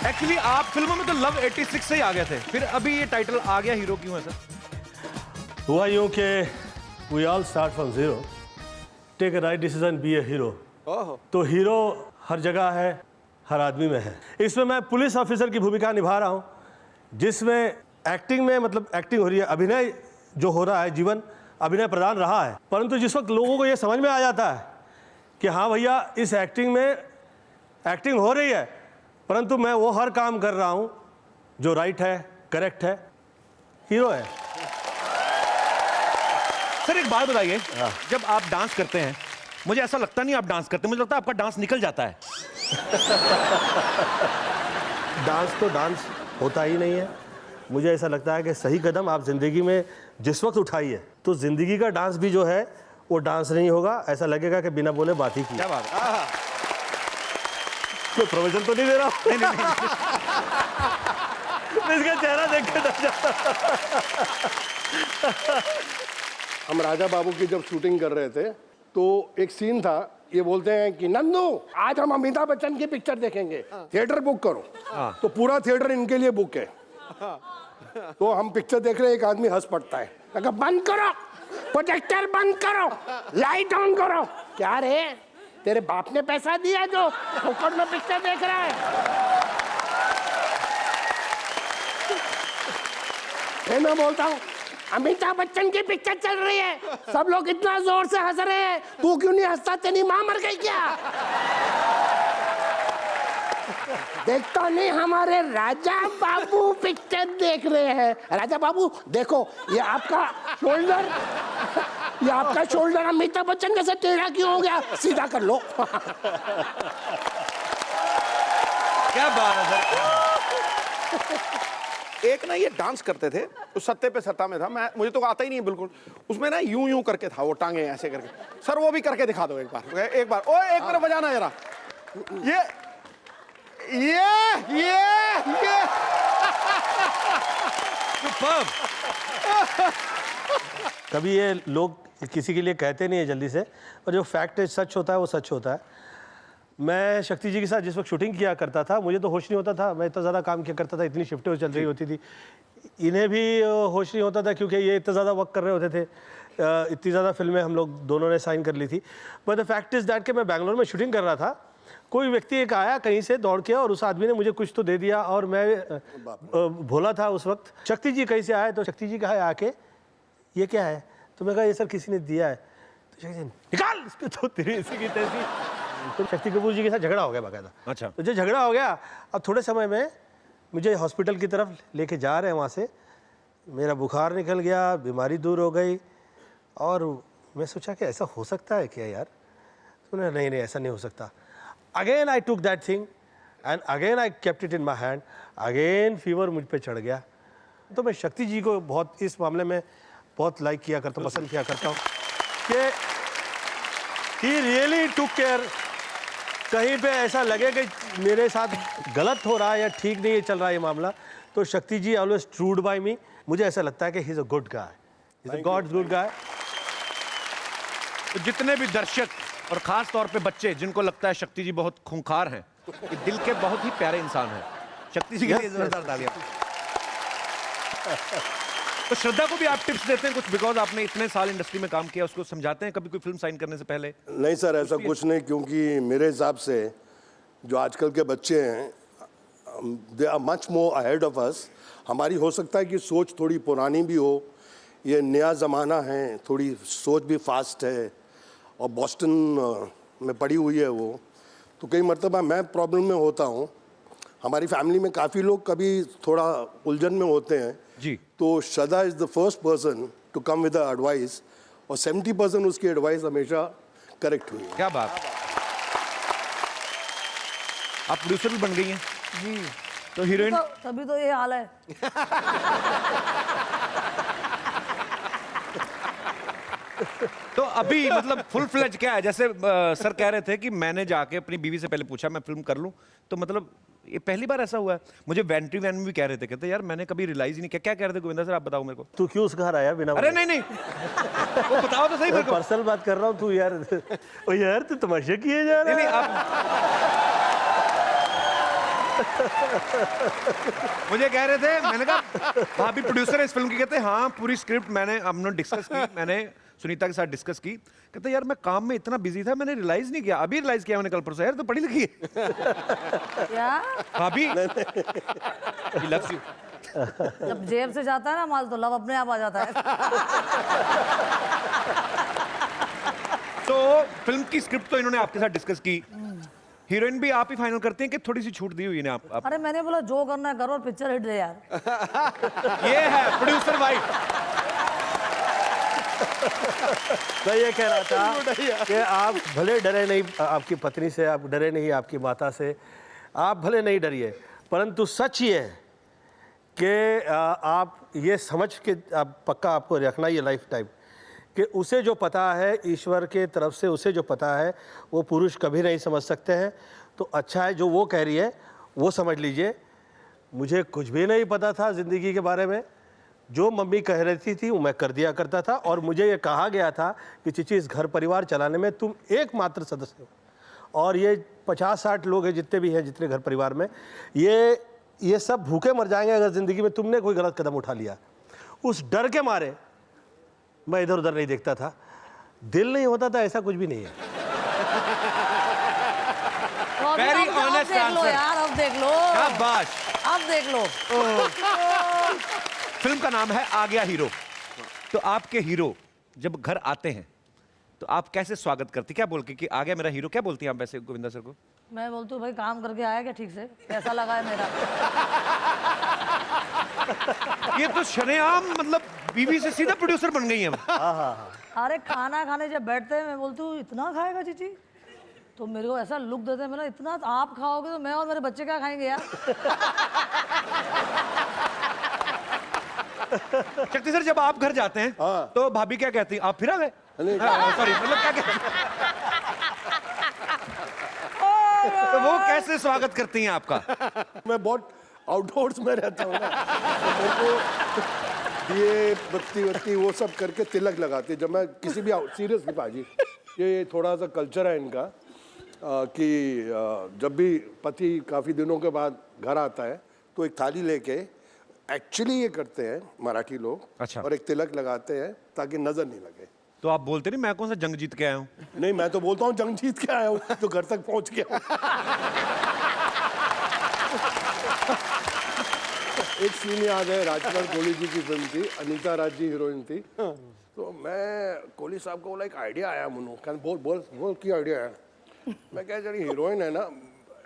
Actually आप फिल्मों में तो लव 86 से ही आ गए थे, फिर अभी ये टाइटल आ गया हीरो क्यों है सर? हुआ यूं कि we all start from zero, take a right decision, be a hero. तो हीरो हर जगह है, हर आदमी में है। इसमें मैं पुलिस ऑफिसर की भूमिका निभा रहा हूँ, जिसमें एक्टिंग में मतलब एक्टिंग हो रही है, अभिनय जो हो रहा है, जीवन अभिनय प्रधान रहा है। परंतु जिस वक्त लोगों को ये समझ में आ जाता है कि हाँ भैया इस एक्टिंग में एक्टिंग हो रही है, परंतु मैं वो हर काम कर रहा हूँ जो राइट है, करेक्ट है, हीरो है। सर एक बात बताइए, जब आप डांस करते हैं, मुझे ऐसा लगता नहीं आप डांस करते, मुझे लगता है आपका डांस निकल जाता है। डांस तो डांस होता ही नहीं है। मुझे ऐसा लगता है कि सही कदम आप जिंदगी में जिस वक्त उठाइए तो जिंदगी का डांस भी जो है वो डांस नहीं होगा, ऐसा लगेगा कि बिना बोले बात ही की। क्या बात है? कोई प्रवचन तो नहीं दे रहा? नहीं, नहीं, नहीं। इसका चेहरा देख के डर जाता। हम राजा बाबू की जब शूटिंग कर रहे थे तो एक सीन था, ये बोलते हैं कि नंदू आज हम अमिताभ बच्चन की पिक्चर देखेंगे, थिएटर बुक करो। तो पूरा थिएटर इनके लिए बुक है। तो हम पिक्चर देख रहे हैं, एक आदमी हंस पड़ता है, कहा बंद करो, प्रोजेक्टर बंद करो, लाइट ऑन करो। क्या रे, तेरे बाप ने पैसा दिया जो फोकट में पिक्चर देख रहा है? मैं बोलता हूँ अमिताभ बच्चन की पिक्चर चल रही है, सब लोग इतना जोर से हंस रहे हैं, तू क्यों नहीं हंसता? तेरी माँ मर गई क्या? देखता नहीं, हमारे राजा बाबू पिक्चर देख रहे हैं। राजा बाबू देखो, ये आपका शोल्डर, ये आपका शोल्डर अमिताभ बच्चन कैसे टेढ़ा क्यों हो गया? सीधा कर लो। क्या बात है सर? एक ना ये डांस करते थे, उस सत्ते पे सत्ता में था, मैं मुझे तो आता ही नहीं बिल्कुल। उसमें ना यूं यूं करके था, वो टांगे ऐसे करके। सर वो भी करके दिखा दो एक बार, एक बार। ओए एक मिनट बजाना जरा। ये कभी ये लोग किसी के लिए कहते नहीं है जल्दी से, और जो फैक्ट है सच होता है वो सच होता है। मैं शक्ति जी के साथ जिस वक्त शूटिंग किया करता था, मुझे तो होश नहीं होता था, मैं इतना ज़्यादा काम किया करता था, इतनी शिफ्टें चल रही होती थी। इन्हें भी होश नहीं होता था क्योंकि ये इतना ज़्यादा वर्क कर रहे होते थे, इतनी ज़्यादा फिल्में हम लोग दोनों ने साइन कर ली थी। But the fact is that कि मैं बैंगलोर में शूटिंग कर रहा था, कोई व्यक्ति एक आया कहीं से दौड़ के और उस आदमी ने मुझे कुछ तो दे दिया, और मैं भोला था उस वक्त। शक्ति जी कहीं से आए, तो शक्ति जी कहा आके ये क्या है? तो मैं कहा ये सर किसी ने दिया है। तो शक्ति जी निकाल इसको, तो तेरी इसी की तैसी। तो शक्ति कपूर जी के साथ झगड़ा हो गया बाकायदा। अच्छा। तो जो झगड़ा हो गया, अब थोड़े समय में मुझे हॉस्पिटल की तरफ लेके जा रहे हैं, वहाँ से मेरा बुखार निकल गया, बीमारी दूर हो गई, और मैं सोचा कि ऐसा हो सकता है क्या यार? तो नहीं नहीं ऐसा नहीं हो सकता। Again I took that thing and again I kept it in my hand, again fever मुझ पे चढ़ गया। तो मैं शक्ति जी को बहुत इस मामले में बहुत लाइक किया करता हूँ, पसंद किया करता हूँ कि ही रियली टुक केयर। कहीं पे ऐसा लगे कि मेरे साथ गलत हो रहा है या ठीक नहीं चल रहा है ये मामला, तो शक्ति जी ऑलवेज ट्रूड बाय मी। मुझे ऐसा लगता है कि he is a good guy, he is a god's good guy. तो जितने भी दर्शक और खास तौर पे बच्चे जिनको लगता है शक्ति जी बहुत खूंखार हैं, ये दिल के बहुत ही प्यारे इंसान हैं। शक्ति जी के लिए जोरदार तालियां। तो श्रद्धा को भी आप टिप्स देते हैं कुछ, बिकॉज आपने इतने साल इंडस्ट्री में काम किया, उसको समझाते हैं कभी कोई फिल्म साइन करने से पहले? नहीं सर, ऐसा कुछ नहीं, क्योंकि मेरे हिसाब से जो आजकल के बच्चे हैं, they are much more ahead of us. हमारी हो सकता है कि सोच थोड़ी पुरानी भी हो, ये नया ज़माना है, थोड़ी सोच भी फास्ट है, और बॉस्टन में पड़ी हुई है वो, तो कई मरतबा मैं प्रॉब्लम में होता हूँ। हमारी फैमिली में काफ़ी लोग कभी थोड़ा उलझन में होते हैं जी, तो Shraddha is the first person to come with advice, और 70% उसकी एडवाइस हमेशा करेक्ट हुई है। क्या बात। आप प्रोड्यूसर भी बन गई हैं जी, तो हीरोइन तभी तो ये हाल है। तो अभी मतलब फुल फ्लेज क्या है? जैसे सर कह रहे थे कि मैंने जाके अपनी बीवी से पहले पूछा मैं फिल्म कर लूं, तो मतलब ये पहली बार ऐसा हुआ है? मुझे वेंट्री वैन में भी कह रहे थे, कहते यार मैंने कभी रियलाइज ही नहीं किया। क्या कह रहे थे गोविंदा सर, आप बताओ मेरे को। तू क्यों उस घर आया बिना? अरे नहीं नहीं, वो बताओ तो सही मेरे को। पर्सनल बात कर रहा हूँ तू यार। ओ यार तू तमाशे किए जा रहा है। नहीं, आप मुझे कह रहे थे, मैंने कहा भाभी प्रोड्यूसर है इस फिल्म की, कहते हाँ पूरी स्क्रिप्ट मैंने हमने डिस्कस की, मैंने सुनीता के साथ डिस्कस की। कहते यार मैं काम में इतना बिजी था मैंने रियलाइज नहीं किया, अभी रियलाइज किया मैंने कल परसों, यार तो पढ़ी लिखी है। क्या भाभी he loves you। जब जेब से जाता है ना माल तो लव अपने आप आ जाता है। तो फिल्म की स्क्रिप्ट तो इन्होंने आपके साथ डिस्कस की, हीरोइन भी आप ही फाइनल करते हैं कि थोड़ी सी छूट दी हुई है आप? अरे मैंने बोला जो करना है करो और पिक्चर हिट दे यार। ये है प्रोड्यूसर वाइफ। मैं ये कह रहा था कि आप भले डरे नहीं आपकी पत्नी से, आप डरे नहीं आपकी माता से, आप भले नहीं डरिए, परंतु सच ये है कि आप ये समझ के आप पक्का आपको रखना ये लाइफ टाइम कि उसे जो पता है ईश्वर के तरफ से, उसे जो पता है वो पुरुष कभी नहीं समझ सकते हैं। तो अच्छा है जो वो कह रही है वो समझ लीजिए। मुझे कुछ भी नहीं पता था ज़िंदगी के बारे में, जो मम्मी कह रही थी वो मैं कर दिया करता था, और मुझे ये कहा गया था कि चीची इस घर परिवार चलाने में तुम एकमात्र सदस्य हो, और ये 50-60 लोग हैं जितने भी हैं, जितने घर परिवार में, ये सब भूखे मर जाएंगे अगर ज़िंदगी में तुमने कोई गलत कदम उठा लिया। उस डर के मारे मैं इधर उधर नहीं देखता था, दिल नहीं होता था, ऐसा कुछ भी नहीं है। तो अभी Very अब honest देख लो answer। यार, अब देख लो, शाबाश। अब देख लो। फिल्म का नाम है आ गया हीरो। तो आपके हीरो जब घर आते हैं तो आप कैसे स्वागत करती, क्या बोल के कि आ गया मेरा हीरो, क्या बोलती हैं आप वैसे गोविंदा सर को? मैं बोलती हूँ भाई काम करके आया क्या ठीक से, कैसा लगा है मेरा। ये तो शरेआम मतलब बीवी से सीधा प्रोड्यूसर बन गई हैं। अरे खाना खाने जब बैठते हैं मैं बोलती हूँ इतना खाएगा चीची, तो मेरे को ऐसा लुक देते हैं, मेरा इतना आप खाओगे तो मैं और मेरे बच्चे क्या खाएंगे यार। शक्ति सर जब आप घर जाते हैं तो भाभी क्या कहती हैं, आप फिर आ गए? सॉरी मतलब क्या कहती हैं? तो वो कैसे स्वागत करती हैं आपका? मैं बहुत आउटडोर्स में रहता हूँ ना, तो मेरे को ये बत्ती वो सब करके तिलक लगाती है जब मैं किसी भी सीरियसली पाजी, ये थोड़ा सा कल्चर है इनका कि जब भी पति काफ़ी दिनों के बाद घर आता है तो एक थाली लेके एक्चुअली ये करते हैं मराठी लोग। अच्छा। और एक तिलक लगाते हैं ताकि नजर नहीं लगे। तो आप बोलते नहीं मैं कौन सा जंग जीत के आया हूँ? नहीं, मैं तो बोलता हूँ जंग जीत के आया हूँ, तो घर तक पहुँच गया हूँ। एक सीन याद है, राजपाल कोहली जी की फिल्म थी, अनीता राज जी हीरोइन थी। तो मैं कोहली साहब को बोला एक आइडिया आया मुनू, कहते बोल बोल बोल की आइडिया है। मैं क्या जी हीरोइन है ना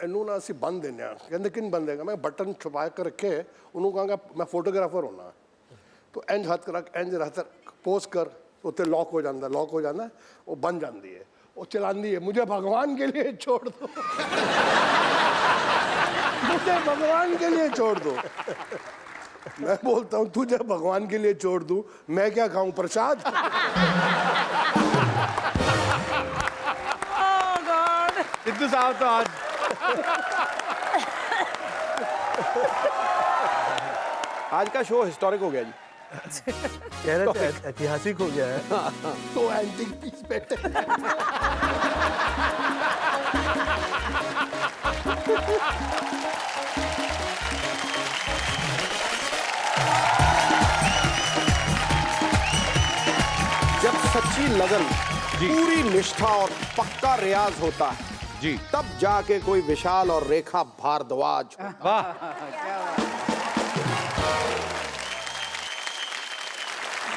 इनू ना असी बंद देने, कहते किन बंद देगा, मैं बटन छुपा कर रखे उन्होंने कहा मैं फोटोग्राफर होना, तो इंज हथ रख इंज हथ पोज कर, उत्ते लॉक हो जाता है, वो बन जाती है, वो चलाती है, मुझे भगवान के लिए छोड़ दो। मुझे भगवान के लिए छोड़ दो। मैं बोलता हूँ तुझे भगवान के लिए छोड़ दूं, मैं क्या खाऊं प्रसाद? सिद्धू साहब तो आज आज का शो हिस्टोरिक हो गया जी। कह रहे थे ऐतिहासिक हो गया है। तो एंटिक पीस बैठे। जब सच्ची लगन, पूरी निष्ठा और पक्का रियाज होता है जी, तब जाके कोई विशाल और रेखा भारद्वाज। वाह।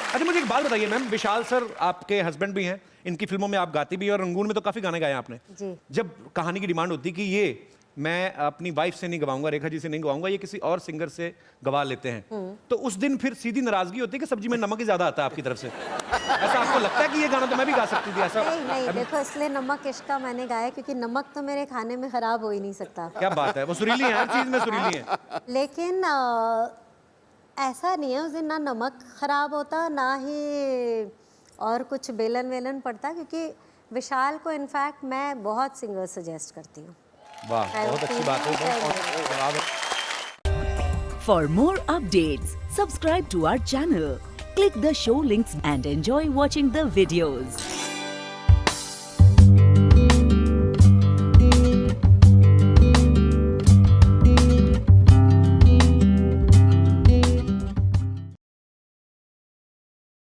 अच्छा मुझे एक बात बताइए मैम, विशाल सर आपके हस्बैंड भी हैं, इनकी फिल्मों में आप गाती भी हैं और रंगून में तो काफी गाने गाए आपने जी। जब कहानी की डिमांड होती कि ये मैं अपनी वाइफ से नहीं गवाऊंगा, रेखा जी से नहीं गवाऊंगा, ये किसी और सिंगर से गवा लेते हैं, तो उस दिन फिर सीधी नाराजगी होती है कि सब्जी में नमक ही ज्यादा आता है आपकी तरफ से? ऐसा आपको लगता है कि ये गाना तो मैं भी गा सकती थी? ऐसा नहीं देखो, इसलिए नमक इश्का मैंने गाया क्योंकि नमक तो मेरे खाने में खराब हो ही नहीं सकता। क्या बात है, वो सुरीली है, हर चीज में सुरीली है। लेकिन ऐसा नहीं है, उस दिन ना नमक खराब होता ना ही और कुछ बेलन वेलन पड़ता, क्योंकि विशाल को इनफैक्ट मैं बहुत सिंगर सजेस्ट करती हूँ। वाह, बहुत अच्छी बात है। For more updates, subscribe to our channel, click the show links and enjoy watching the videos.